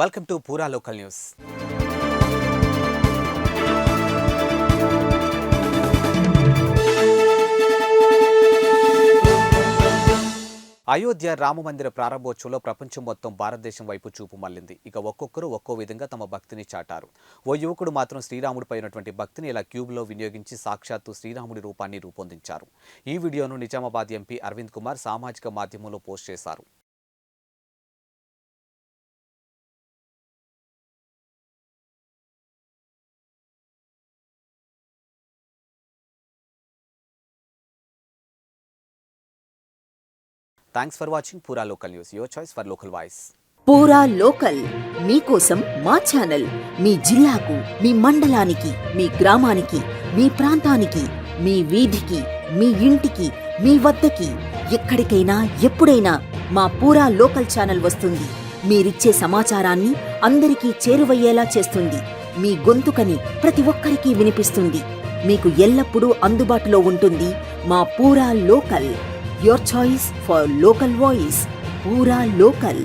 Welcome to పూరా local news. Ayodhya రామమందిర ప్రారంభోత్సవంలో ప్రపంచం మొత్తం భారతదేశం వైపు చూపు మళ్లింది. ఇక ఒక్కొక్కరు ఒక్కో విధంగా తమ భక్తిని చాటారు. ఓ యువకుడు మాత్రం శ్రీరాముడిపై ఉన్నటువంటి భక్తిని ఇలా క్యూబ్లో వినియోగించి సాక్షాత్తు శ్రీరాముడి రూపాన్ని రూపొందించారు. ఈ వీడియోను నిజామాబాద్ ఎంపీ అరవింద్ కుమార్ సామాజిక మాధ్యమంలో పోస్ట్ చేశారు. Thanks for watching Pura Local News, your choice for local voice. పూరా లోకల్ మీకోసం మా ఛానల్. మీ జిల్లాకు, మీ మండలానికి, మీ గ్రామానికి, మీ ప్రాంతానికి, మీ వీధికి, మీ ఇంటికి, మీ వద్దకి, ఎక్కడికైనా ఎప్పుడైనా మా పూరా లోకల్ ఛానల్ వస్తుంది. మీరిచ్చే సమాచారాన్ని అందరికీ చేరువయ్యేలా చేస్తుంది. మీ గొంతుకని ప్రతి ఒక్కరికి వినిపిస్తుంది. మీకు ఎల్లప్పుడూ అందుబాటులో ఉంటుంది మా పూరా local. Your choice for local voice. Pura Local.